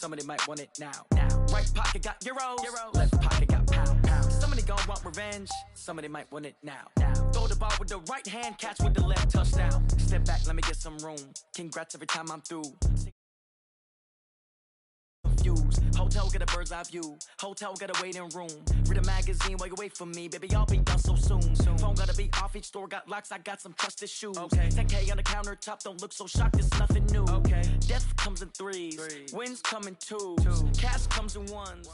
Somebody might want it now. Right pocket got euros. Left pocket got pound. Somebody gon' want revenge. Somebody might want it now. Throw the ball with the right hand, catch with the left, touchdown. Step back, let me get some room. Congrats every time I'm through. Hotel get a bird's eye view. Hotel get a waiting room. Read a magazine while you wait for me. Baby, I'll be done so soon. Phone gotta be off, each store got locks. I got some trusted shoes. 10K on the countertop, don't look so shocked, it's nothing new. Death comes in threes. Wins come in twos. Cash comes in ones.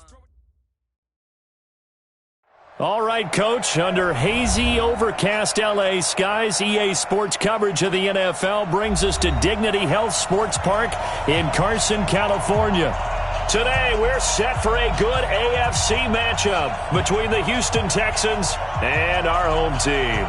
All right, Coach, under hazy, overcast LA skies, EA Sports coverage of the NFL brings us to Dignity Health Sports Park in Carson, California. Today, we're set for a good AFC matchup between the Houston Texans and our home team.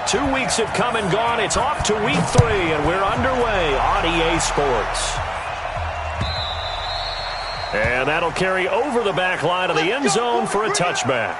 Two weeks have come and gone. It's off to week 3, and we're underway on EA Sports. And that'll carry over the back line of the end zone for a touchback.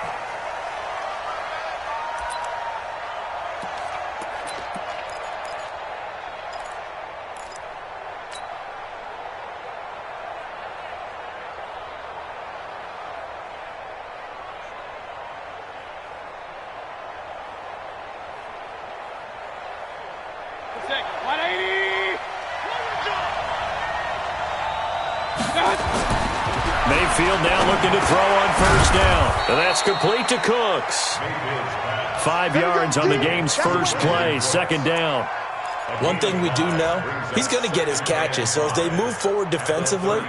Mayfield now looking to throw on first down. And that's complete to Cooks. 5 yards on the game's first play, second down. One thing we do know, he's going to get his catches. So as they move forward defensively,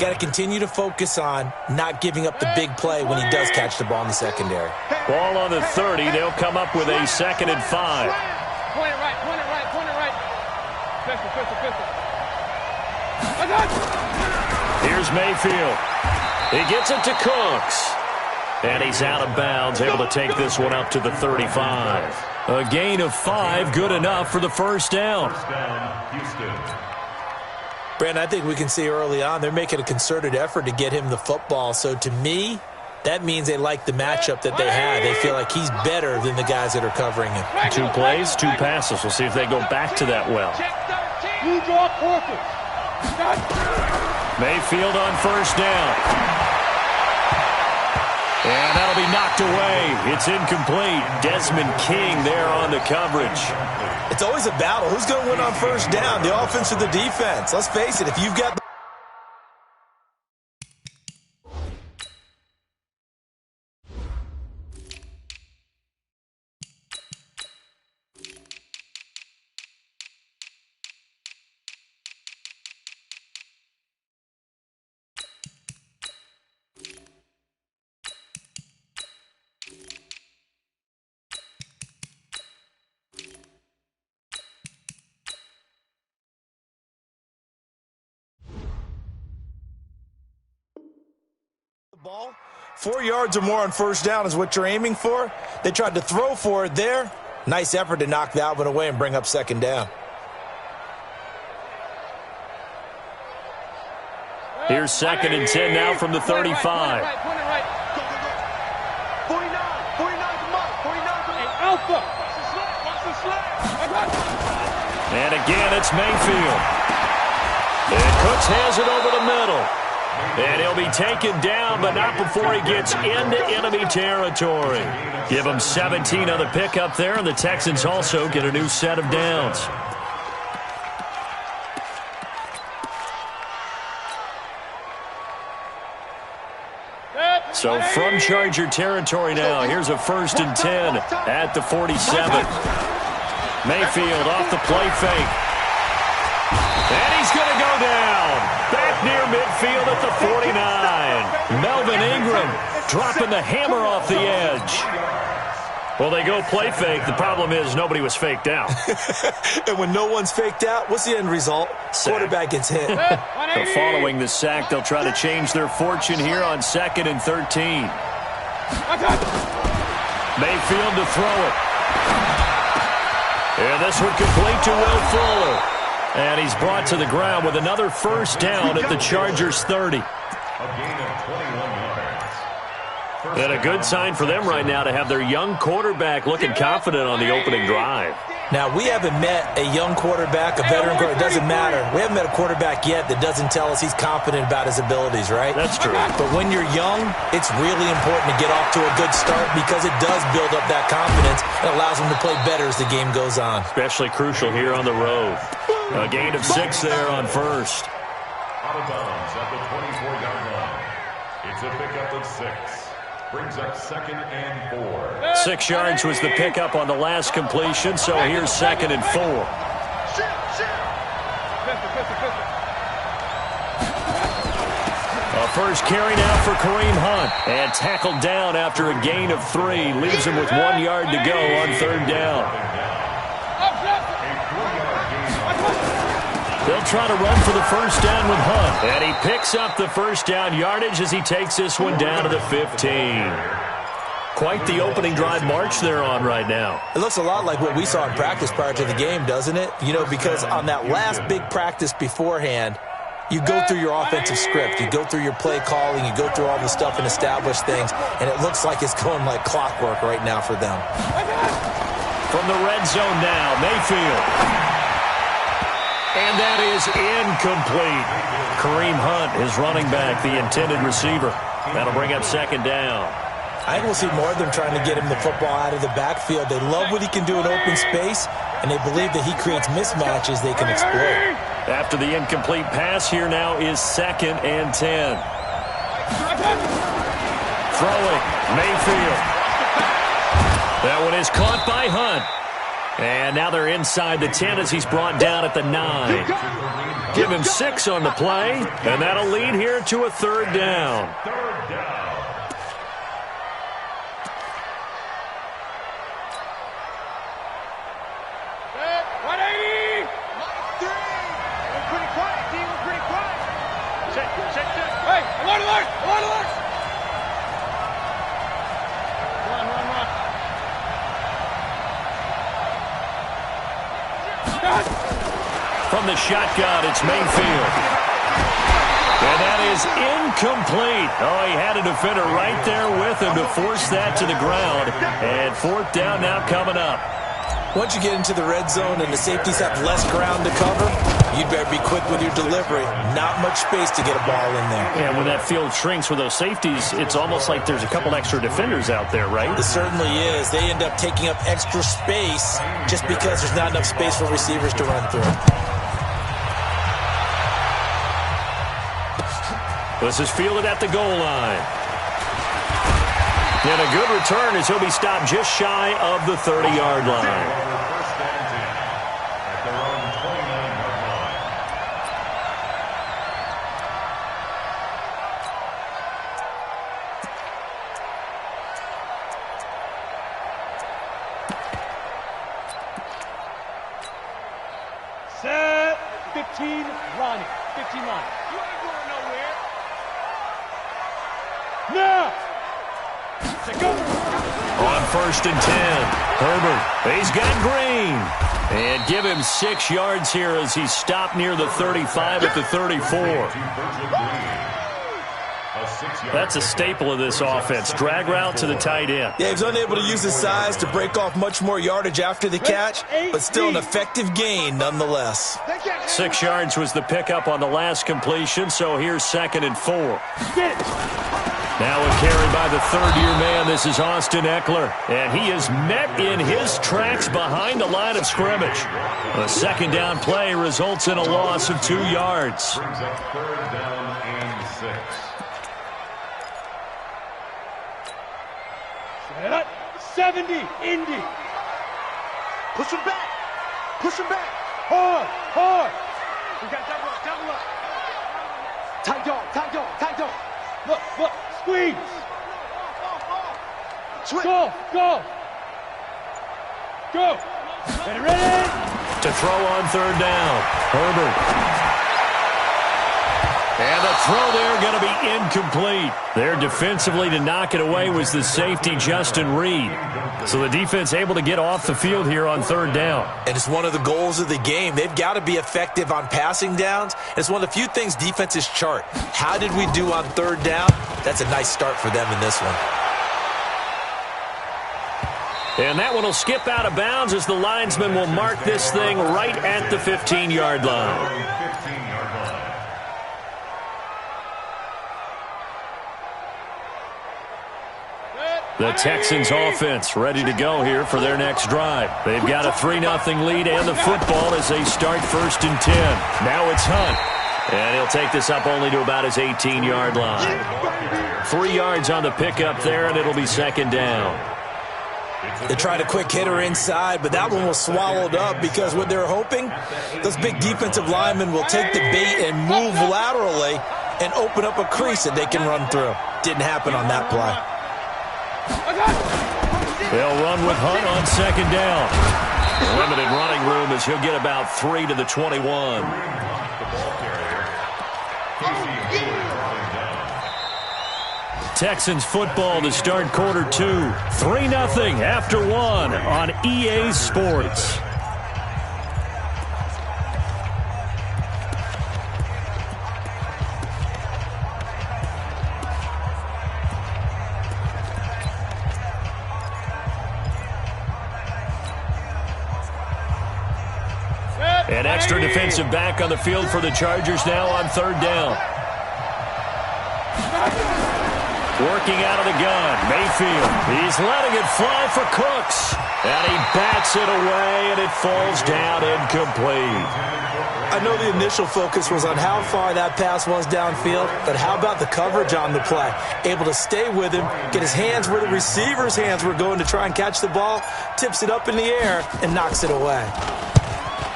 got to continue to focus on not giving up the big play when he does catch the ball in the secondary. Ball on the 30. They'll come up with a 2nd and 5. Point it right, point it right, point it right. Pistol. Here's Mayfield. He gets it to Cooks. And he's out of bounds, able to take this one up to the 35. A gain of 5, good enough for the first down. Brandon, I think we can see early on they're making a concerted effort to get him the football. So to me, that means they like the matchup that they have. They feel like he's better than the guys that are covering him. 2 plays, 2 passes. We'll see if they go back to that well. You draw quarters. Mayfield on first down. And that'll be knocked away. It's incomplete. Desmond King there on the coverage. It's always a battle. Who's going to win on first down, the offense or the defense? Let's face it, if you've got ball, 4 yards or more on first down is what you're aiming for. They tried to throw for it there. Nice effort to knock that one away and bring up second down. Here's 2nd and 10 now from the 35. 49, Alpha. And again, it's Mayfield. And Cooks has it over the middle. And he'll be taken down, but not before he gets into enemy territory. Give him 17 on the pickup there, and the Texans also get a new set of downs. So from Charger territory now, here's a 1st and 10 at the 47. Mayfield off the play fake. And he's going to go down. Back near midfield at the 49. Melvin Ingram dropping the hammer off the edge. Well, they go play fake. The problem is nobody was faked out. And when no one's faked out, what's the end result? Sack. Quarterback gets hit. Following the sack, they'll try to change their fortune here on 2nd and 13. Mayfield to throw it. And this one complete to Will Fuller. And he's brought to the ground with another first down at the Chargers' 30. A gain of 21 yards. And a good sign for them right now to have their young quarterback looking confident on the opening drive. Now, we haven't met a young quarterback, a veteran quarterback. It doesn't matter. We haven't met a quarterback yet that doesn't tell us he's confident about his abilities, right? That's true. But when you're young, it's really important to get off to a good start because it does build up that confidence and allows them to play better as the game goes on. Especially crucial here on the road. A gain of 6 there on first. Out of bounds at the 24-yard line. It's a pickup of 6. Brings up 2nd and 4. 6 yards was the pickup on the last completion, so here's 2nd and 4. A first carry now for Kareem Hunt. And tackled down after a gain of 3. Leaves him with 1 yard to go on 3rd down. They'll try to run for the first down with Hunt. And he picks up the first down yardage as he takes this one down to the 15. Quite the opening drive march they're on right now. It looks a lot like what we saw in practice prior to the game, doesn't it? You know, because on that last big practice beforehand, you go through your offensive script. You go through your play calling. You go through all the stuff and establish things. And it looks like it's going like clockwork right now for them. From the red zone now, Mayfield. And that is incomplete. Kareem Hunt, his running back, the intended receiver. That'll bring up 2nd down. I think we'll see more of them trying to get him the football out of the backfield. They love what he can do in open space, and they believe that he creates mismatches they can exploit. After the incomplete pass, here now is 2nd and 10. Throwing, Mayfield. That one is caught by Hunt. And now they're inside the 10 as he's brought down at the 9. Give him 6 on the play, and that'll lead here to a 3rd down. 180! We're pretty quiet, team. We're pretty quiet. Check. Hey, alert! Run. From the shotgun, it's Mayfield. And that is incomplete. Oh, he had a defender right there with him to force that to the ground. And 4th down now coming up. Once you get into the red zone and the safeties have less ground to cover, you'd better be quick with your delivery. Not much space to get a ball in there. And when that field shrinks with those safeties, it's almost like there's a couple extra defenders out there, right? It certainly is. They end up taking up extra space just because there's not enough space for receivers to run through. This is fielded at the goal line. And a good return as he'll be stopped just shy of the 30-yard line. Set. 15, Ronnie. 15 line. You ain't going nowhere. Now. On 1st and 10, Herbert, he's got Green. And give him 6 yards here as he's stopped near the 35 at the 34. That's a staple of this offense. Drag route to the tight end. Yeah, he was unable to use his size to break off much more yardage after the catch, but still an effective gain nonetheless. 6 yards was the pickup on the last completion, so here's 2nd and 4. Now a carry by the 3rd-year man. This is Austin Eckler. And he is met in his tracks behind the line of scrimmage. A 2nd down play results in a loss of 2 yards. Brings up 3rd down and 6. Set up. 70, Indy. Push him back. Hard. We got double up. Tight dog. Look. Squeeze. Switch. Go. Ready. To throw on 3rd down, Herbert. And And the throw there going to be incomplete. There defensively to knock it away was the safety, Justin Reed. So the defense able to get off the field here on third down. And it's one of the goals of the game. They've got to be effective on passing downs. It's one of the few things defenses chart. How did we do on third down? That's a nice start for them in this one. And that one will skip out of bounds as the linesman will mark this thing right at the 15-yard line. The Texans offense ready to go here for their next drive. They've got a 3-0 lead and the football as they start 1st and 10. Now it's Hunt. And he'll take this up only to about his 18-yard line. 3 yards on the pickup there, and it'll be 2nd down. They tried a quick hitter inside, but that one was swallowed up because what they're hoping, those big defensive linemen will take the bait and move laterally and open up a crease that they can run through. Didn't happen on that play. They'll run with Hunt on 2nd down. Limited running room as he'll get about 3 to the 21. Texans football to start quarter 2. 3-0 after 1 on EA Sports. An extra defensive back on the field for the Chargers now on 3rd down. Working out of the gun, Mayfield. He's letting it fly for Cooks. And he bats it away, and it falls down incomplete. I know the initial focus was on how far that pass was downfield, but how about the coverage on the play? Able to stay with him, get his hands where the receiver's hands were going to try and catch the ball, tips it up in the air, and knocks it away.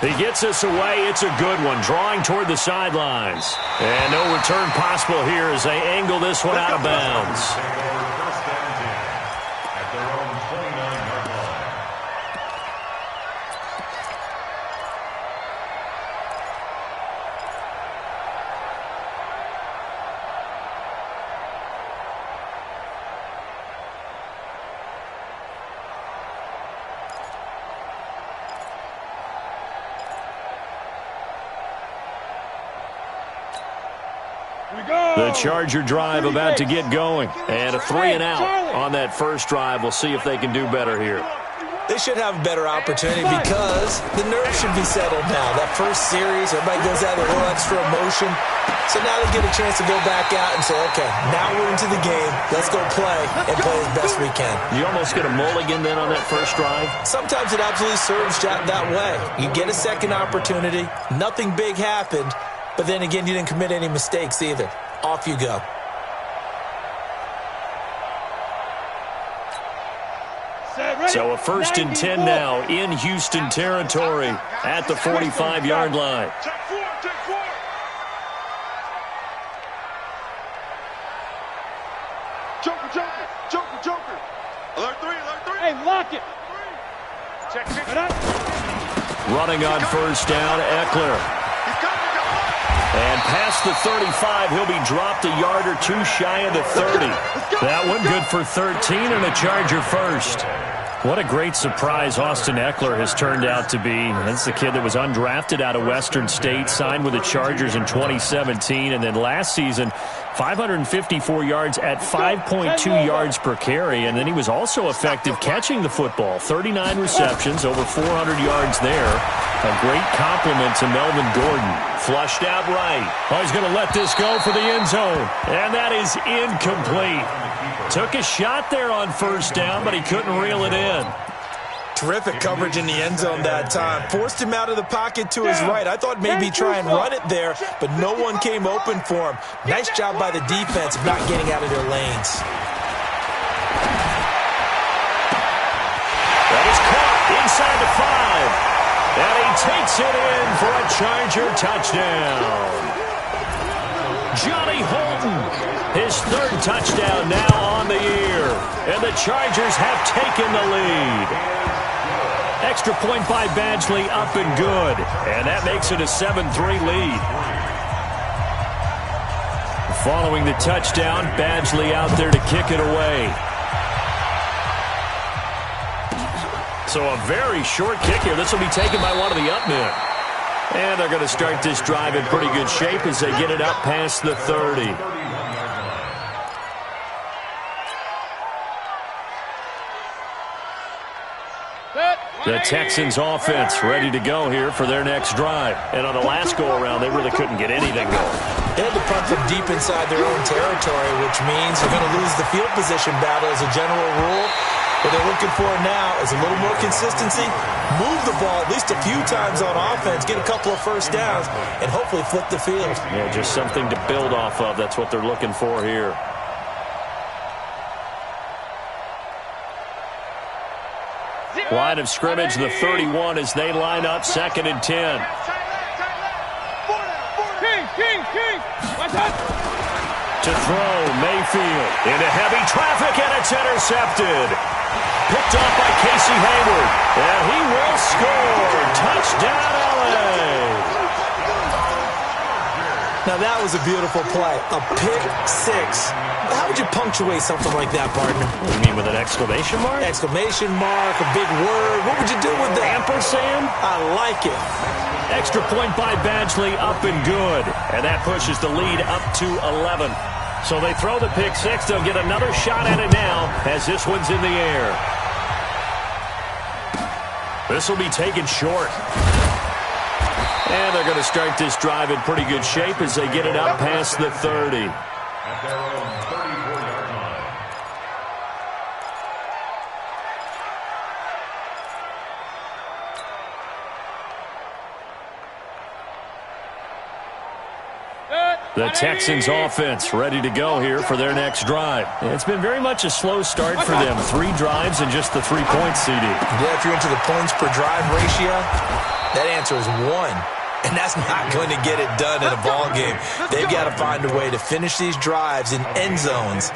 He gets us away. It's a good one, drawing toward the sidelines. And no return possible here as they angle this one out of bounds. The Charger drive about to get going. And a 3-and-out on that first drive. We'll see if they can do better here. They should have a better opportunity because the nerves should be settled now. That first series, everybody goes out with a little extra emotion. So now they get a chance to go back out and say, okay, now we're into the game. Let's go play and play as best we can. You almost get a mulligan then on that first drive? Sometimes it absolutely serves that way. You get a second opportunity. Nothing big happened. But then again, you didn't commit any mistakes either. Off you go. So a 1st and 10 now in Houston territory at the 45-yard line. Joker. Alert 3. Hey, lock it. Check. Running on 1st down, Eckler. And past the 35, he'll be dropped a yard or 2 shy of the 30. That one good for 13 and a Charger first. What a great surprise Austin Eckler has turned out to be. That's the kid that was undrafted out of Western State, signed with the Chargers in 2017, and then last season, 554 yards at 5.2 yards per carry, and then he was also effective catching the football. 39 receptions, over 400 yards there. A great compliment to Melvin Gordon. Flushed out right. Oh, he's going to let this go for the end zone. And that is incomplete. Took a shot there on 1st down, but he couldn't reel it in. Terrific coverage in the end zone that time. Forced him out of the pocket to his right. I thought maybe try and run it there, but no one came open for him. Nice job by the defense of not getting out of their lanes. That is caught inside the 5. And he takes it in for a Charger touchdown. Johnny Holton, his 3rd touchdown now on the year. And the Chargers have taken the lead. Extra point by Badgley up and good. And that makes it a 7-3 lead. Following the touchdown, Badgley out there to kick it away. So a very short kick here. This will be taken by one of the up men. And they're going to start this drive in pretty good shape as they get it up past the 30. The Texans offense ready to go here for their next drive. And on the last go-around, they really couldn't get anything going. They had to punt from deep inside their own territory, which means they're going to lose the field position battle as a general rule. What they're looking for now is a little more consistency, move the ball at least a few times on offense, get a couple of first downs, and hopefully flip the field. Yeah, just something to build off of. That's what they're looking for here. Line of scrimmage, the 31 as they line up, 2nd and 10. To throw, Mayfield into heavy traffic, and it's intercepted. Picked off by Casey Hayward, and he will score. Touchdown, LA. Now that was a beautiful play, a pick six. How would you punctuate something like that, partner? You mean with an exclamation mark? Exclamation mark, a big word. What would you do with that? Ampersand? I like it. Extra point by Badgley, up and good. And that pushes the lead up to 11. So they throw the pick six. They'll get another shot at it now as this one's in the air. This will be taken short. And they're going to start this drive in pretty good shape as they get it up past the 30. At their own 34-yard line. The Texans offense ready to go here for their next drive. It's been very much a slow start for them. 3 drives and just the 3 points, CD. Yeah, if you're into the points per drive ratio, that answer is 1. And that's not going to get it done in a ball game. They've got to find a way to finish these drives in end zones,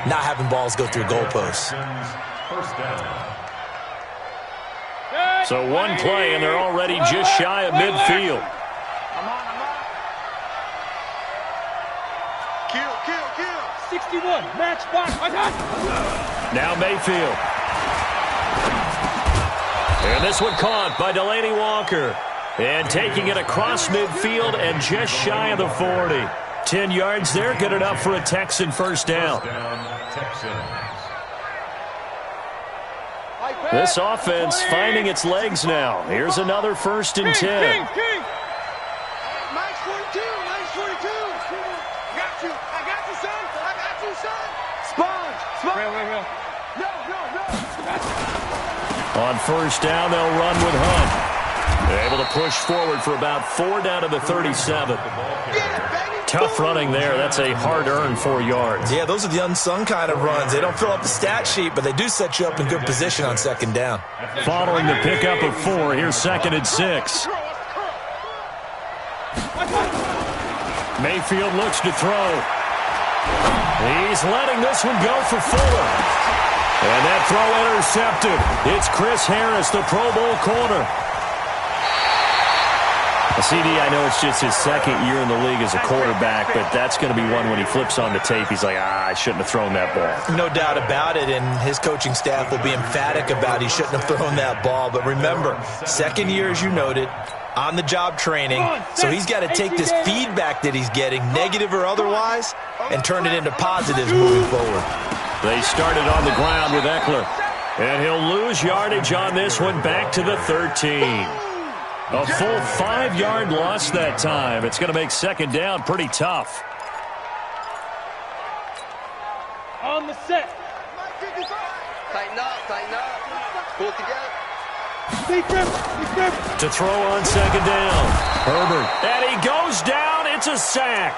not having balls go through goalposts. First down. So one play, and they're already just shy of midfield. Kill. 61, match box. Now Mayfield. And this one caught by Delaney Walker. And taking it across midfield and just shy of the 40. 10 yards there, good enough for a Texan first down. This offense finding its legs now. Here's another 1st and 10. Nice 42, nice 42. I got you, son. Sponge. Real. No. On first down, they'll run with Hunt. They're able to push forward for about 4 down to the 37. Tough running there. That's a hard-earned 4 yards. Yeah, those are the unsung kind of runs. They don't fill up the stat sheet, but they do set you up in good position on 2nd down. Following the pickup of 4, here's 2nd and 6. Mayfield looks to throw. He's letting this one go for Fuller. And that throw intercepted. It's Chris Harris, the Pro Bowl corner. CD, I know it's just his 2nd year in the league as a quarterback, but that's going to be one when he flips on the tape. He's like, I shouldn't have thrown that ball. No doubt about it, and his coaching staff will be emphatic about he shouldn't have thrown that ball. But remember, 2nd year, as you noted, on-the-job training, so he's got to take this feedback that he's getting, negative or otherwise, and turn it into positives moving forward. They started on the ground with Eckler, and he'll lose yardage on this one back to the 13. A full 5-yard loss that time. It's going to make 2nd down pretty tough. On the set. Tighten up. Pull together. Big grip. To throw on 2nd down. Herbert. And he goes down. It's a sack.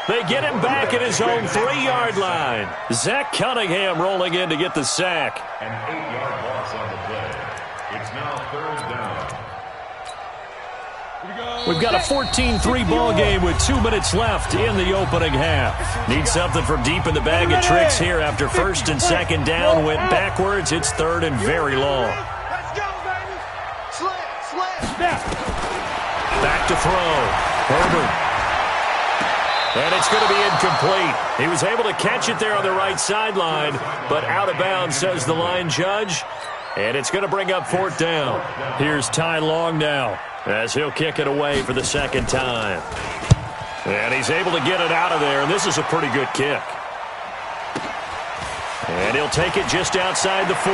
They get him back at his own 3-yard line. Zach Cunningham rolling in to get the sack. An 8-yard loss on the play. It's now 3rd down. We've got a 14-3 ball game with 2 minutes left in the opening half. Need something from deep in the bag of tricks here after 1st and 2nd down. Went backwards. It's 3rd and very long. Let's go, baby. Slam. Back to throw. Herbert. And it's going to be incomplete. He was able to catch it there on the right sideline, but out of bounds, says the line judge. And it's going to bring up 4th down. Here's Ty Long now, as he'll kick it away for the second time. And he's able to get it out of there, and this is a pretty good kick. And he'll take it just outside the 40.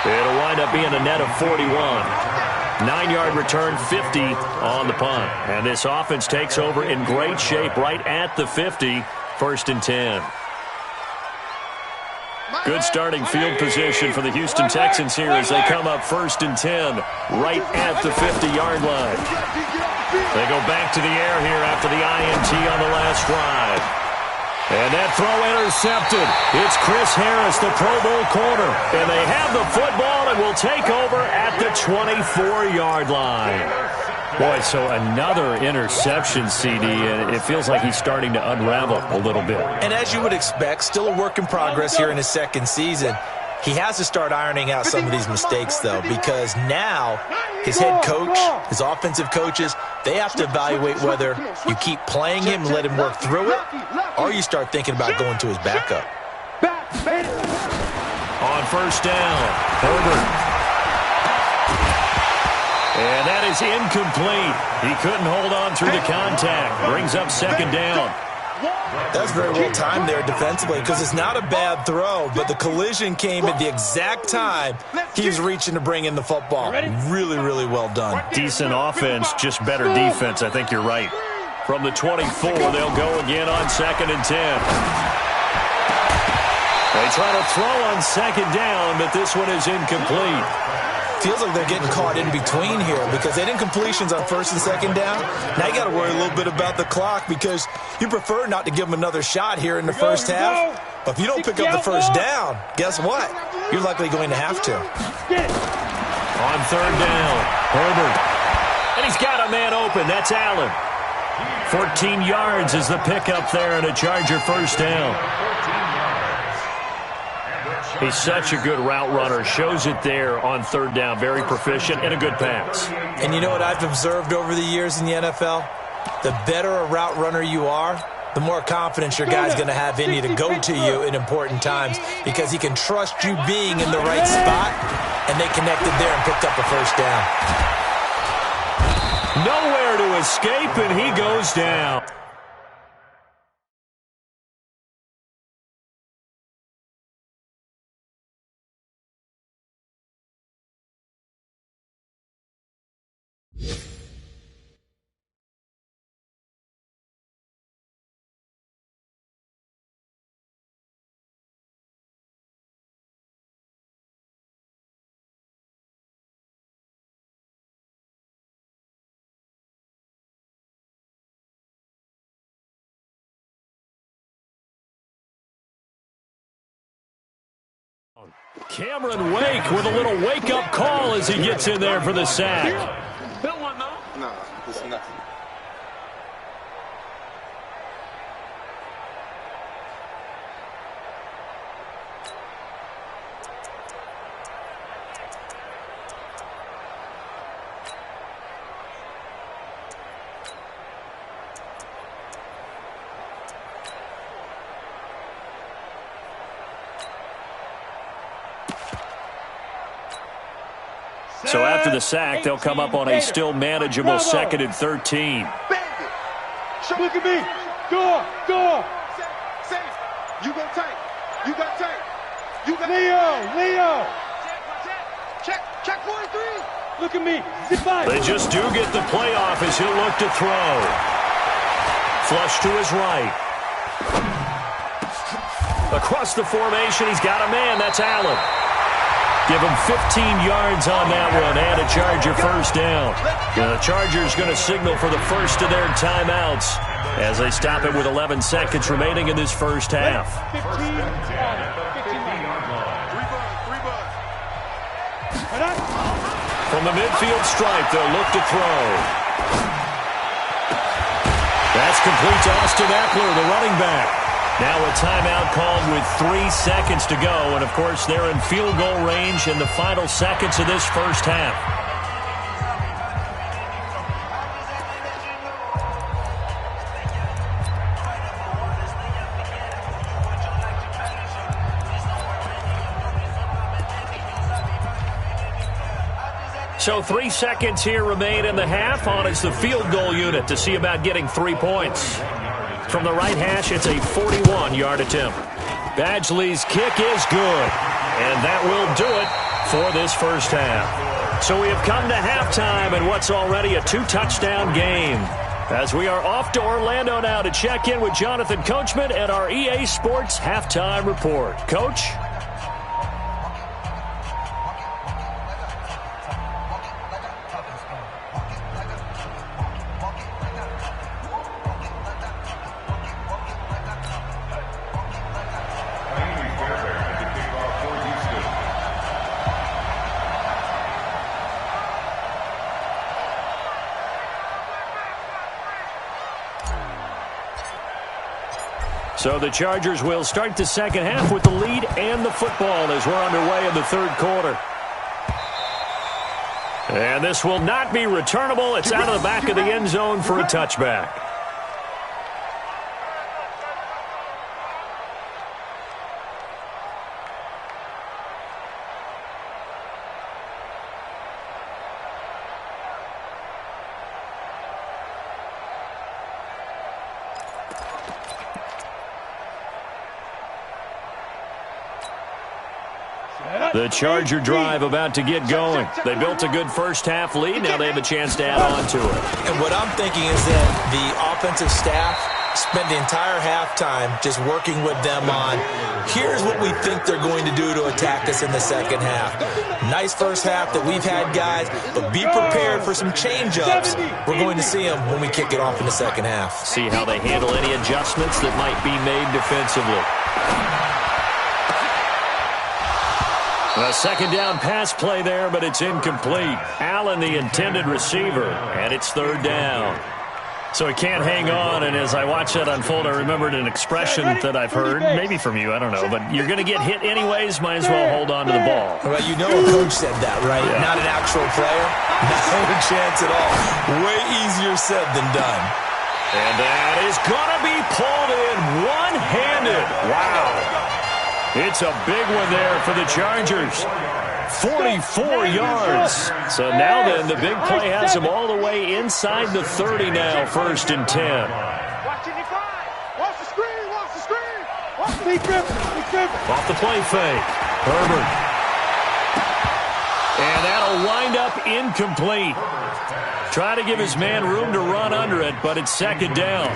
It'll wind up being a net of 41. 9-yard return, 50 on the punt. And this offense takes over in great shape right at the 50, 1st and 10. Good starting field position for the Houston Texans here as they come up 1st and 10 right at the 50-yard line. They go back to the air here after the INT on the last drive. And that throw intercepted. It's Chris Harris, the Pro Bowl corner. And they have the football and will take over at the 24-yard line. Boy, so another interception, CD, and it feels like he's starting to unravel a little bit. And as you would expect, still a work in progress here in his second season. He has to start ironing out some of these mistakes, though, because now his head coach, his offensive coaches, they have to evaluate whether you keep playing him and let him work through it, or you start thinking about going to his backup. On 1st down, Herbert. And that is incomplete. He couldn't hold on through the contact. Brings up 2nd down. That's very well timed there defensively because it's not a bad throw, but the collision came at the exact time he was reaching to bring in the football. Really, really well done. Decent offense, just better defense. I think you're right. From the 24, they'll go again on 2nd and 10. They try to throw on 2nd down, but this one is incomplete. Feels like they're getting caught in between here because they didn't completions on 1st and 2nd down. Now you got to worry a little bit about the clock because you prefer not to give them another shot here in the first half. But if you don't pick up the 1st down, guess what? You're likely going to have to. On 3rd down, Herbert. And he's got a man open. That's Allen. 14 yards is the pickup there and a Charger 1st down. He's such a good route runner. Shows it there on 3rd down. Very proficient and a good pass. And you know what I've observed over the years in the NFL? The better a route runner you are, the more confidence your guy's going to have in you to go to you in important times because he can trust you being in the right spot, and they connected there and picked up a 1st down. Nowhere to escape, and he goes down. Cameron Wake with a little wake-up call as he gets in there for the sack. No, this is nothing. So after the sack, they'll come up on a still manageable 2nd and 13. Look at me. Go. Safe. You go tight. You got tight. You got Leo. Check 43. Look at me. They just do get the playoff as he'll look to throw. Flush to his right. Across the formation, he's got a man. That's Allen. Give him 15 yards on that one and a Charger 1st down. The Chargers going to signal for the first of their timeouts as they stop it with 11 seconds remaining in this first half. From the midfield stripe, they'll look to throw. That's complete to Austin Eckler, the running back. Now a timeout called with 3 seconds to go. And, of course, they're in field goal range in the final seconds of this first half. So 3 seconds here remain in the half. On is the field goal unit to see about getting 3 points. From the right hash, it's a 41-yard attempt. Badgley's kick is good, and that will do it for this first half. So we have come to halftime in what's already a 2-touchdown game. As we are off to Orlando now to check in with Jonathan Coachman and our EA Sports Halftime Report. Coach? So the Chargers will start the second half with the lead and the football as we're underway in the third quarter. And this will not be returnable. It's out of the back of the end zone for a touchback. The Charger drive about to get going. They built a good first-half lead. Now they have a chance to add on to it. And what I'm thinking is that the offensive staff spent the entire halftime just working with them on, here's what we think they're going to do to attack us in the second half. Nice first half that we've had, guys, but be prepared for some change-ups. We're going to see them when we kick it off in the second half. See how they handle any adjustments that might be made defensively. A second down pass play there, but it's incomplete. Allen, the intended receiver, and it's third down. So he can't hang on, and as I watch that unfold, I remembered an expression that I've heard, maybe from you, I don't know, but you're going to get hit anyways, might as well hold on to the ball. Well, you know a coach said that, right? Yeah. Not an actual player. Not a chance at all. Way easier said than done. And that is going to be pulled in one-handed. Wow. It's a big one there for the Chargers. 44 yards. So now then, the big play has them all the way inside the 30 now, 1st and 10. Watch it, watch the screen, watch the screen. Watch the defense. Off the play fake. Herbert. And that'll wind up incomplete. Try to give his man room to run under it, but it's second down.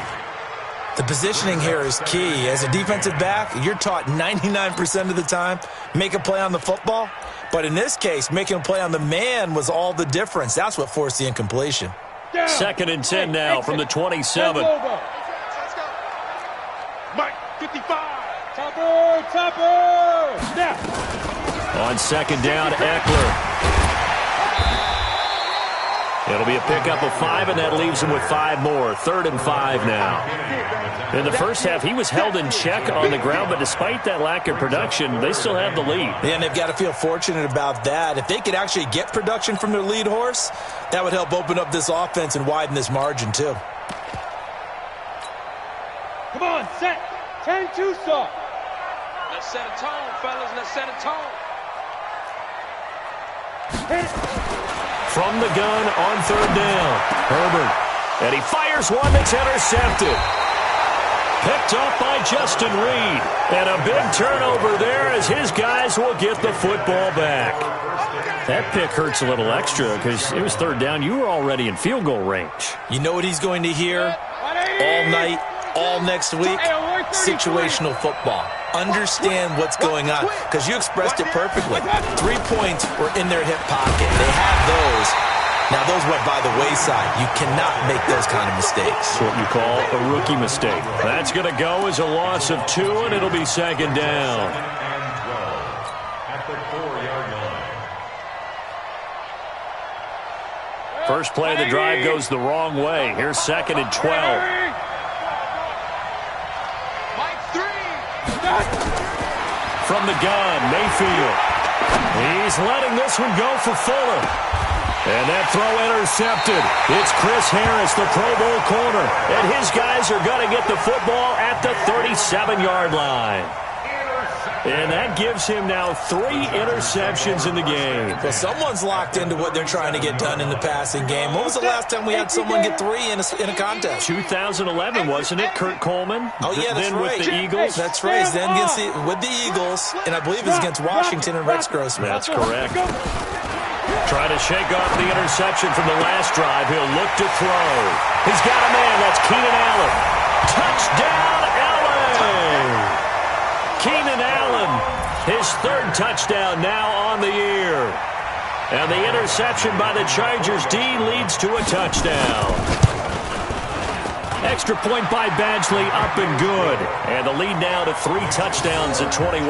The positioning here is key. As a defensive back, you're taught 99% of the time, make a play on the football. But in this case, making a play on the man was all the difference. That's what forced the incompletion. Second and 10 now from the 27. Mike, 55. Topper. Snap. On second down, Eckler. It'll be a pickup of 5, and that leaves him with 5 more. 3rd and 5 now. In the first half, he was held in check on the ground, but despite that lack of production, they still have the lead. Yeah, and they've got to feel fortunate about that. If they could actually get production from their lead horse, that would help open up this offense and widen this margin, too. Come on, set. 10-2 start. Let's set a tone, fellas. Let's set a tone. From the gun on 3rd down. Herbert. And he fires one that's intercepted. Picked up by Justin Reed. And a big turnover there as his guys will get the football back. That pick hurts a little extra because it was 3rd down. You were already in field goal range. You know what he's going to hear all night, all next week? Situational football. Understand what's going on, because you expressed it perfectly. 3 points were in their hip pocket. They had those. Now, those went by the wayside. You cannot make those kind of mistakes. That's what you call a rookie mistake. That's going to go as a loss of 2, and it'll be second down. At the 4-yard line. First play of the drive goes the wrong way. Here's 2nd and 12. From the gun, Mayfield. He's letting this one go for Fuller. And that throw intercepted. It's Chris Harris, the Pro Bowl corner. And his guys are going to get the football at the 37-yard line. And that gives him now 3 interceptions in the game. Well, someone's locked into what they're trying to get done in the passing game. When was the last time we had someone get 3 in a contest? 2011, wasn't it, Kurt Coleman? Oh, yeah, that's then right. with the Eagles? That's right. Then with the Eagles, and I believe it was against Washington and Rex Grossman. That's correct. Try to shake off the interception from the last drive. He'll look to throw. He's got a man. That's Keenan Allen. Touchdown, Allen! Keenan Allen, his 3rd touchdown now on the year. And the interception by the Chargers D leads to a touchdown. Extra point by Badgley, up and good. And the lead now to 3 touchdowns at 21.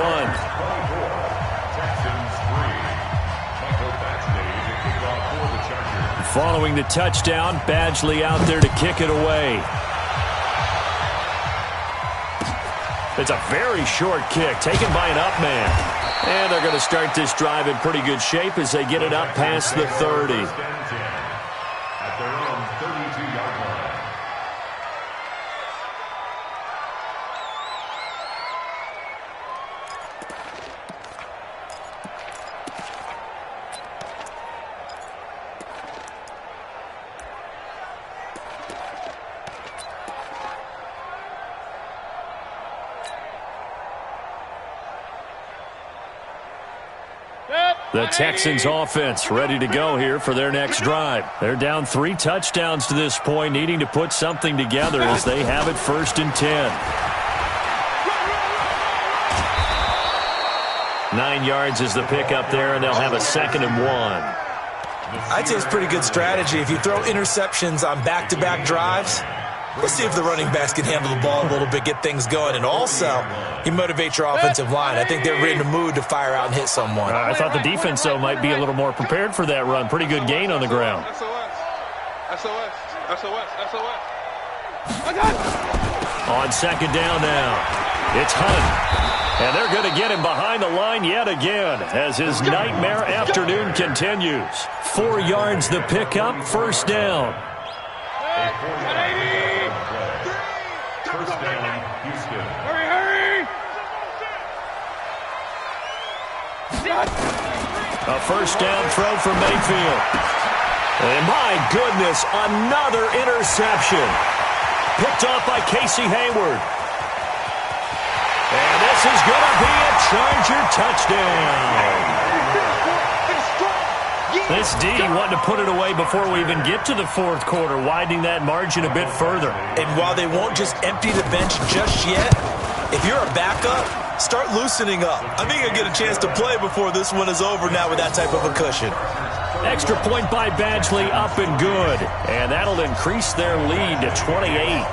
Following the touchdown, Badgley out there to kick it away. It's a very short kick, taken by an up man. And they're going to start this drive in pretty good shape as they get it up past the 30. At their own 32-yard line. The Texans offense ready to go here for their next drive. They're down 3 touchdowns to this point, needing to put something together as they have it 1st and 10. 9 yards is the pickup there, and they'll have a 2nd and 1. I'd say it's pretty good strategy. If you throw interceptions on back-to-back drives, let's see if the running backs can handle the ball a little bit, get things going. And also, you motivate your offensive line. I think they're in the mood to fire out and hit someone. I thought the defense, though, might be a little more prepared for that run. Pretty good gain on the ground. SOS. On 2nd down now, it's Hunt. And they're going to get him behind the line yet again as his nightmare afternoon continues. 4 yards the pickup, 1st down. First down, Houston. Hurry! A 1st down throw from Mayfield. And my goodness, another interception. Picked off by Casey Hayward. And this is going to be a Charger touchdown. This D wanting to put it away before we even get to the 4th quarter, widening that margin a bit further. And while they won't just empty the bench just yet, if you're a backup, start loosening up. I think you'll get a chance to play before this one is over now with that type of a cushion. Extra point by Badgley, up and good. And that'll increase their lead to 28.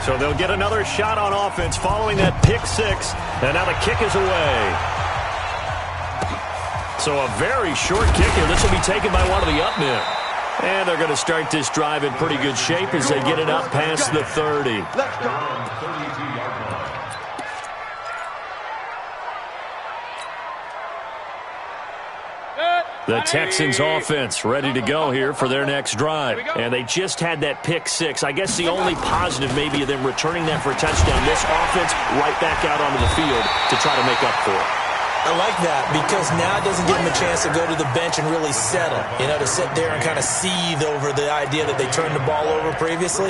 So they'll get another shot on offense following that pick 6. And now the kick is away. So a very short kick here. This will be taken by one of the up men. And they're going to start this drive in pretty good shape as they get it up past the 30. The Texans offense ready to go here for their next drive. And they just had that pick 6. I guess the only positive maybe of them returning that for a touchdown. This offense right back out onto the field to try to make up for it. I like that because now it doesn't give them a chance to go to the bench and really settle. You know, to sit there and kind of seethe over the idea that they turned the ball over previously.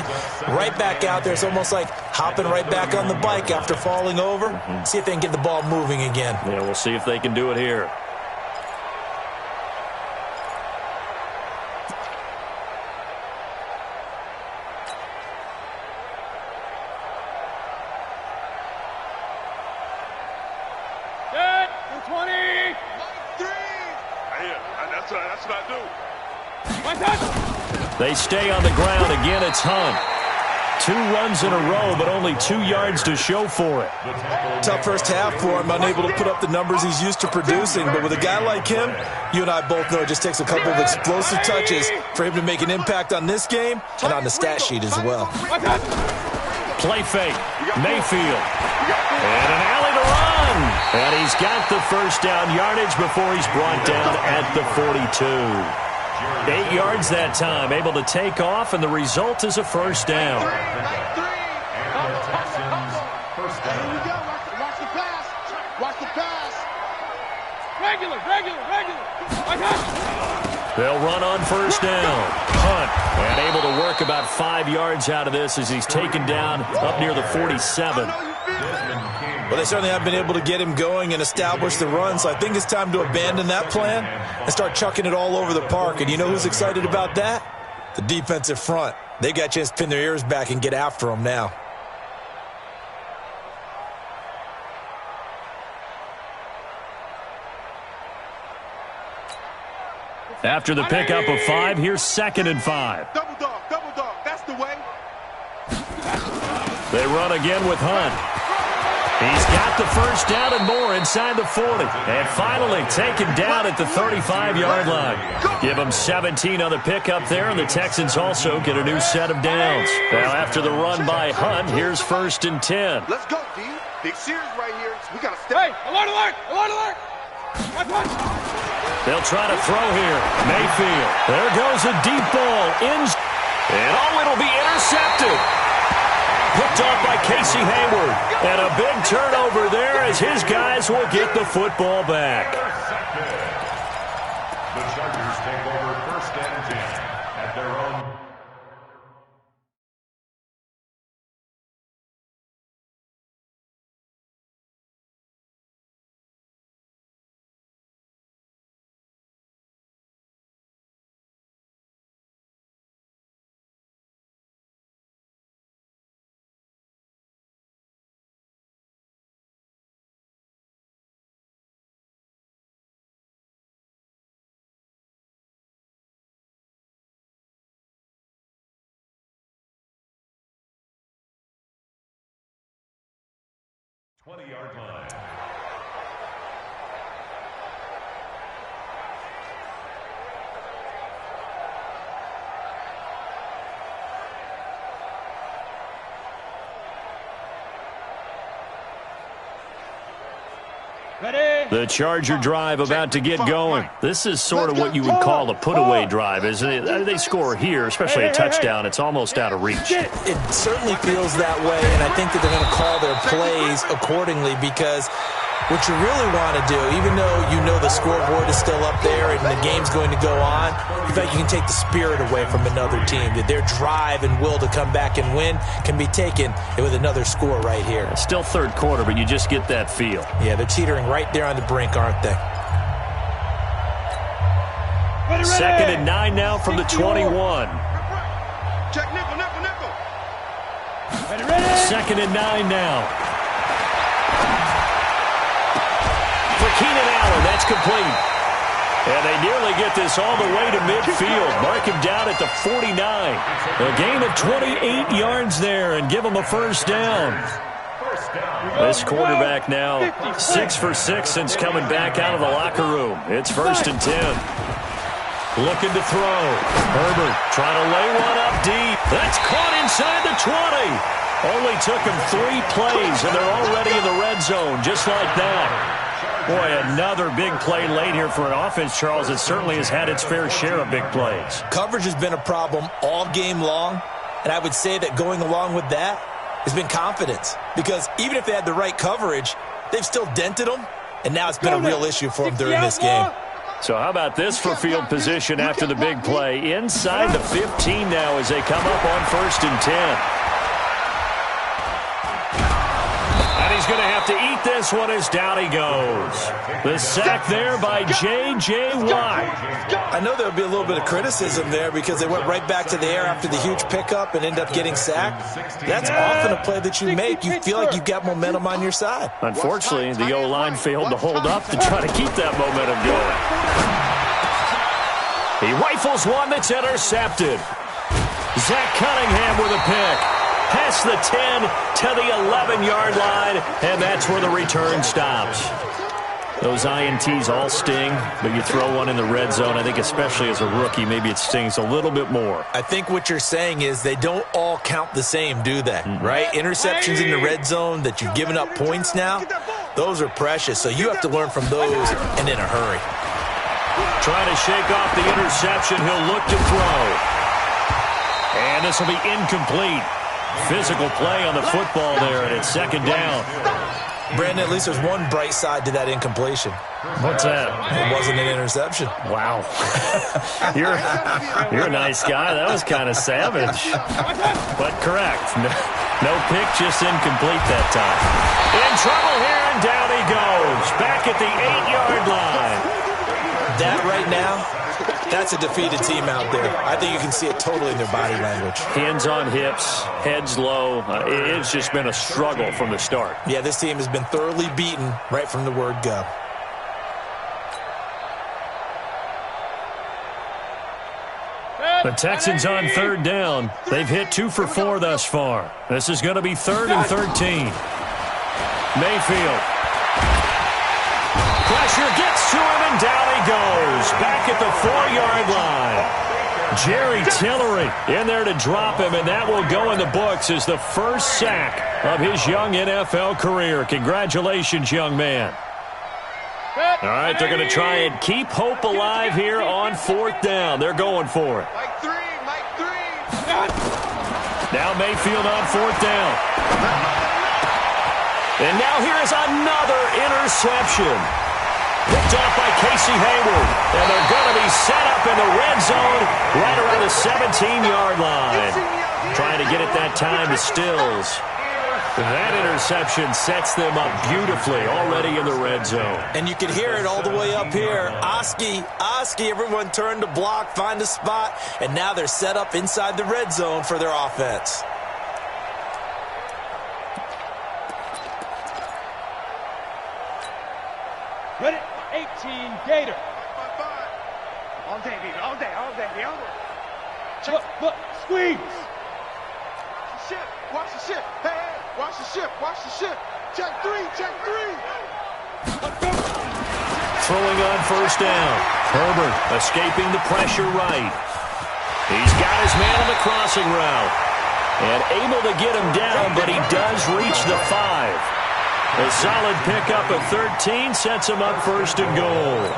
Right back out there. It's almost like hopping right back on the bike after falling over. See if they can get the ball moving again. Yeah, we'll see if they can do it here. They stay on the ground. Again, it's Hunt. 2 runs in a row, but only 2 yards to show for it. Tough first half for him, unable to put up the numbers he's used to producing. But with a guy like him, you and I both know it just takes a couple of explosive touches for him to make an impact on this game and on the stat sheet as well. Play fake. Mayfield. And an alley to run. And he's got the 1st down yardage before he's brought down at the 42. 8 yards that time, able to take off, and the result is a 1st down. Watch the pass. Watch Regular. They'll run on first down. Hunt, and able to work about 5 yards out of this as he's taken down up near the 47. Well, they certainly have been able to get him going and establish the run, so I think it's time to abandon that plan and start chucking it all over the park. And you know who's excited about that? The defensive front. They got a chance to pin their ears back and get after him now. After the pickup of 5, here's 2nd and 5. Double dog. That's the way. They run again with Hunt. He's got the first down and more inside the 40. And finally taken down at the 35-yard line. Give them 17 on the pickup there, and the Texans also get a new set of downs. Now after the run by Hunt, here's 1st and 10. Let's go, D. Big series right here. We got to stay. Hey, alert. They'll try to throw here. Mayfield. There goes a deep ball. And it'll be intercepted. Picked off by Casey Hayward. And a big turnover there as his guys will get the football back. The Chargers take over 1st and 10 at their own. Yard line. The Charger drive about to get going. This is sort of what you would call a put-away drive. As they score here, especially a touchdown, it's almost out of reach. It certainly feels that way, and I think that they're going to call their plays accordingly because what you really want to do, even though you know the scoreboard is still up there and the game's going to go on, in fact, you can take the spirit away from another team. That their drive and will to come back and win can be taken with another score right here. It's still 3rd quarter, but you just get that feel. Yeah, they're teetering right there on the brink, aren't they? 2nd and 9 now from the 21. Check nickel. 2nd and 9 now. For Keenan Allen, that's complete. And they nearly get this all the way to midfield. Mark him down at the 49. A gain of 28 yards there and give him a 1st down. This quarterback now 6 for 6 since coming back out of the locker room. It's 1st and 10. Looking to throw. Herbert trying to lay one up deep. That's caught inside the 20. Only took him 3 plays, and they're already in the red zone just like that. Boy, another big play late here for an offense, Charles. It certainly has had its fair share of big plays. Coverage has been a problem all game long, and I would say that going along with that has been confidence. Because even if they had the right coverage, they've still dented them, and now it's been a real issue for them during this game. So how about this for field position after the big play? Inside the 15 now as they come up on 1st and 10. He's going to have to eat this one as down he goes. The sack there by J.J. Watt. I know there'll be a little bit of criticism there because they went right back to the air after the huge pickup and ended up getting sacked. That's often a play that you make. You feel like you've got momentum on your side. Unfortunately, the O-line failed to hold up to try to keep that momentum going. He rifles one that's intercepted. Zach Cunningham with a pick. Past the 10 to the 11-yard line, and that's where the return stops. Those INTs all sting, but you throw one in the red zone, I think especially as a rookie, maybe it stings a little bit more. I think what you're saying is they don't all count the same, do they? Right? Interceptions in the red zone that you've given up points now, those are precious, so you have to learn from those and in a hurry. Trying to shake off the interception, he'll look to throw. And this will be incomplete. Physical play on the football there, and it's 2nd down. Brandon, at least there's one bright side to that incompletion. What's that? It wasn't an interception. Wow. You're a nice guy. That was kind of savage. But correct. No pick, just incomplete that time. In trouble here, and down he goes. Back at the 8-yard line. That right now, that's a defeated team out there. I think you can see it totally in their body language. Hands on hips, heads low. It's just been a struggle from the start. Yeah, this team has been thoroughly beaten right from the word go. The Texans on 3rd down. They've hit 2 for 4 thus far. This is going to be 3rd and 13. Mayfield. Pressure gets to him, and down he goes. Back at the 4-yard line. Jerry Tillery in there to drop him, and that will go in the books as the first sack of his young NFL career. Congratulations, young man. All right, they're going to try and keep hope alive here on 4th down. They're going for it. Mike 3. Now Mayfield on 4th down. And now here's another interception. Picked off by Casey Hayward. And they're going to be set up in the red zone right around the 17-yard line. Trying to get it that time to Stills. That interception sets them up beautifully already in the red zone. And you can hear it all the way up here. Oski, everyone turned to block, find a spot, and now they're set up inside the red zone for their offense. Ready, 18, Gator. All day, baby, all day. Look, squeeze. Watch the ship. Hey, watch the ship. Check 3. Throwing on 1st down. Herbert escaping the pressure right. He's got his man on the crossing route. And able to get him down, but he does reach the 5. A solid pickup of 13 sets him up 1st and goal.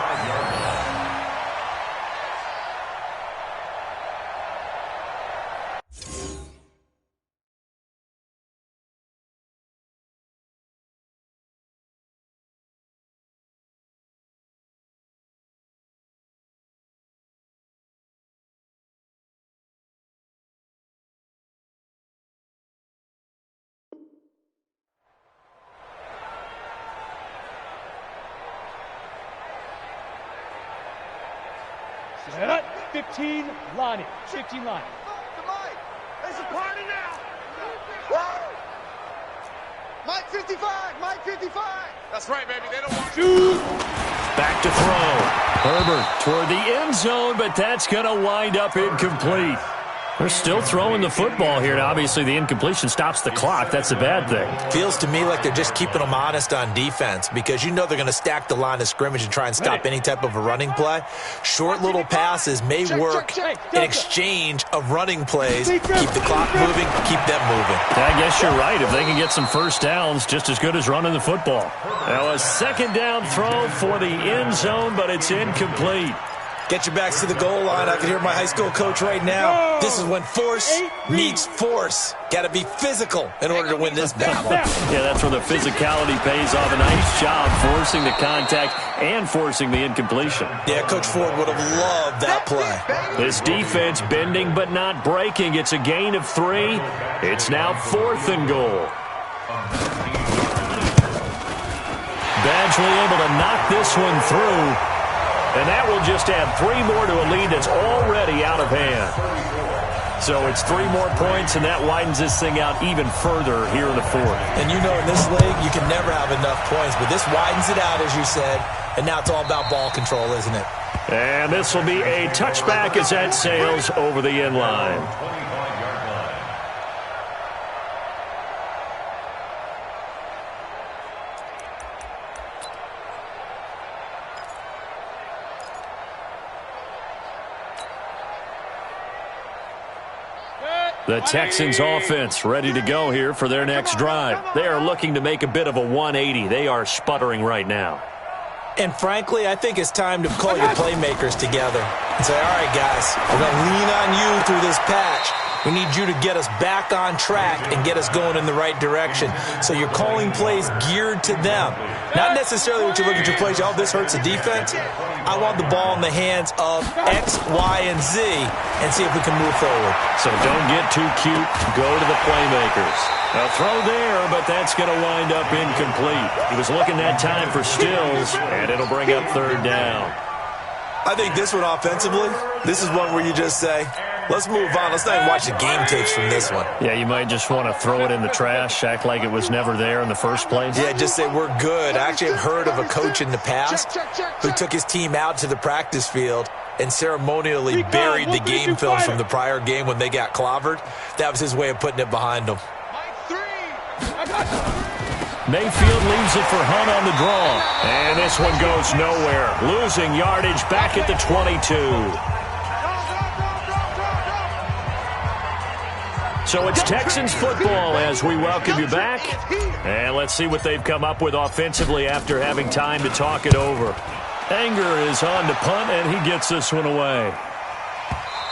Set. 15, Lonnie. 15, Lonnie. It's a party now. Woo! Mike 55. That's right, baby. They don't want Shoot. Back to throw. Herbert toward the end zone, but that's going to wind up incomplete. They're still throwing the football here, and obviously the incompletion stops the clock. That's a bad thing. Feels to me like they're just keeping them honest on defense because you know they're going to stack the line of scrimmage and try and stop any type of a running play. Short little passes may work in exchange of running plays. Keep the clock moving, keep them moving. I guess you're right. If they can get some first downs, just as good as running the football. Now a 2nd down throw for the end zone, but it's incomplete. Get your backs to the goal line. I can hear my high school coach right now. This is when force meets force. Got to be physical in order to win this battle. Yeah, that's where the physicality pays off. A nice job forcing the contact and forcing the incompletion. Yeah, Coach Ford would have loved that play. This defense bending but not breaking. It's a gain of 3. It's now 4th and goal. Badgley able to knock this one through. And that will just add 3 more to a lead that's already out of hand. So it's 3 more points, and that widens this thing out even further here in the 4th. And you know in this league, you can never have enough points, but this widens it out, as you said, and now it's all about ball control, isn't it? And this will be a touchback as that sails over the end line. The Texans offense ready to go here for their next drive. They are looking to make a bit of a 180. They are sputtering right now. And frankly, I think it's time to call your playmakers together and say, all right, guys, we're going to lean on you through this patch. We need you to get us back on track and get us going in the right direction. So you're calling plays geared to them. Not necessarily what you look at your plays, oh, this hurts the defense. I want the ball in the hands of X, Y, and Z and see if we can move forward. So don't get too cute. Go to the playmakers. A throw there, but that's going to wind up incomplete. He was looking that time for Stills, and it'll bring up third down. I think this one offensively, this is one where you just say, let's move on. Let's not even watch the game tapes from this one. Yeah, you might just want to throw it in the trash, act like it was never there in the first place. Yeah, just say we're good. I actually have heard of a coach in the past who took his team out to the practice field and ceremonially buried the game film from the prior game when they got clobbered. That was his way of putting it behind them. Mayfield leaves it for Hunt on the draw. And this one goes nowhere. Losing yardage back at the 22. So it's Texans football as we welcome you back. And let's see what they've come up with offensively after having time to talk it over. Anger is on to punt, and he gets this one away.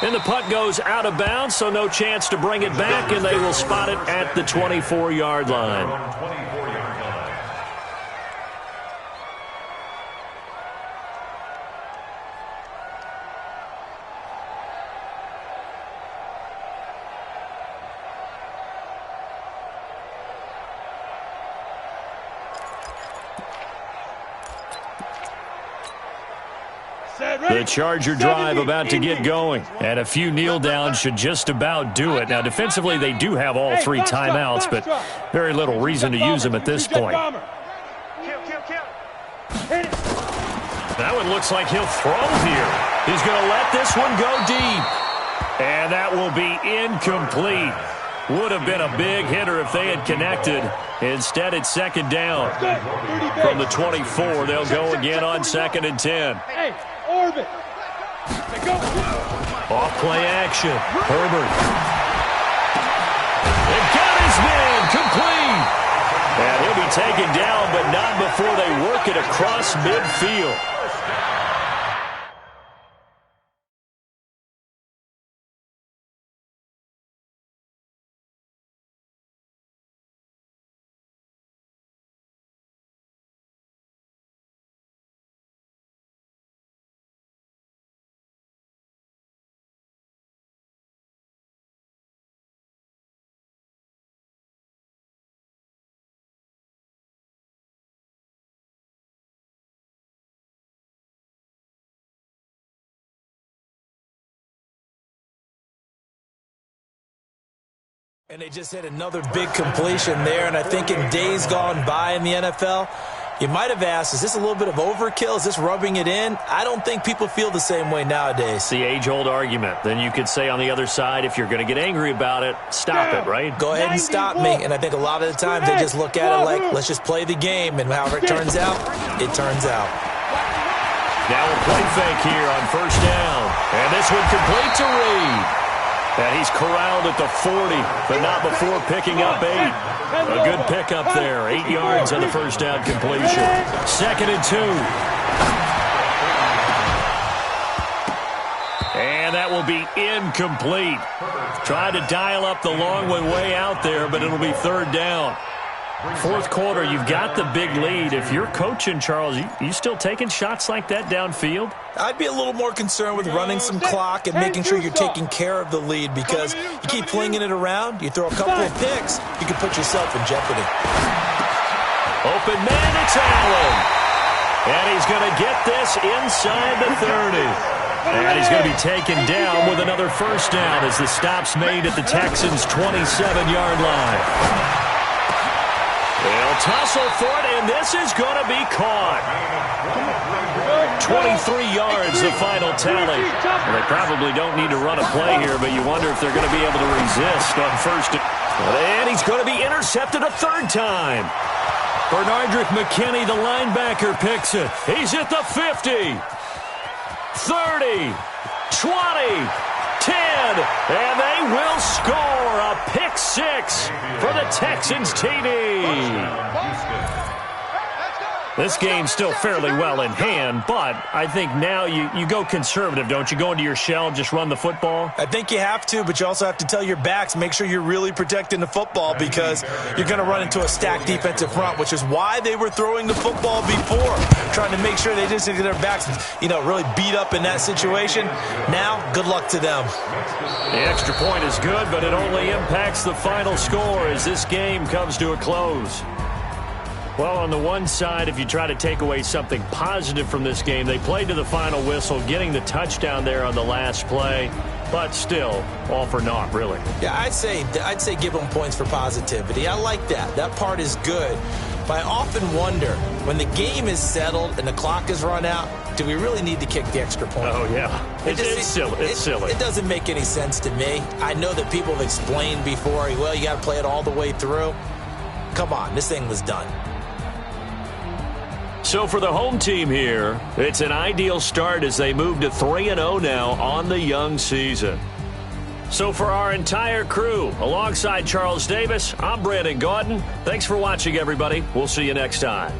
And the punt goes out of bounds, so no chance to bring it back, and they will spot it at the 24-yard line. The Charger drive about to get going, and a few kneel downs should just about do it. Now, defensively, they do have all three timeouts, but very little reason to use them at this point. That one looks like he'll throw here. He's going to let this one go deep, and that will be incomplete. Would have been a big hitter if they had connected. Instead, it's second down. From the 24, they'll go again on 2nd and 10. Orbit. Off play action. Herbert. They got his man complete. And he'll be taken down, but not before they work it across midfield. And they just had another big completion there, and I think in days gone by in the NFL, you might have asked, is this a little bit of overkill? Is this rubbing it in? I don't think people feel the same way nowadays. The age-old argument. Then you could say on the other side, if you're going to get angry about it, stop it, right? Go ahead and stop me. And I think a lot of the times they just look at it like, let's just play the game, and however it turns out, it turns out. Now a play fake here on first down. And this one complete to Reed. And he's corralled at the 40, but not before picking up 8. A good pickup there. 8 yards on the first down completion. 2nd and 2. And that will be incomplete. Tried to dial up the long way out there, but it'll be third down. Fourth quarter, you've got the big lead. If you're coaching, Charles, you still taking shots like that downfield? I'd be a little more concerned with running some clock and making sure you're taking care of the lead, because you keep flinging it around, you throw a couple of picks, you can put yourself in jeopardy. Open man, it's Allen. And he's going to get this inside the 30. And he's going to be taken down with another first down as the stop's made at the Texans' 27-yard line. They'll tussle for it, and this is going to be caught. 23 yards, the final tally. Well, they probably don't need to run a play here, but you wonder if they're going to be able to resist on first. And he's going to be intercepted a third time. Bernardrick McKinney, the linebacker, picks it. He's at the 50, 30, 20, 10, and they will score a pick six for the Texans TD. This game's still fairly well in hand, but I think now you go conservative, don't you? Go into your shell and just run the football? I think you have to, but you also have to tell your backs, make sure you're really protecting the football because you're going to run into a stacked defensive front, which is why they were throwing the football before, trying to make sure they didn't get their backs, really beat up in that situation. Now, good luck to them. The extra point is good, but it only impacts the final score as this game comes to a close. Well, on the one side, if you try to take away something positive from this game, they played to the final whistle, getting the touchdown there on the last play, but still, all for naught, really. Yeah, I'd say give them points for positivity. I like that. That part is good. But I often wonder, when the game is settled and the clock is run out, do we really need to kick the extra point? Oh, yeah. It's silly. It's silly. It doesn't make any sense to me. I know that people have explained before, well, you got to play it all the way through. Come on, this thing was done. So for the home team here, it's an ideal start as they move to 3-0 now on the young season. So for our entire crew, alongside Charles Davis, I'm Brandon Gaudin. Thanks for watching, everybody. We'll see you next time.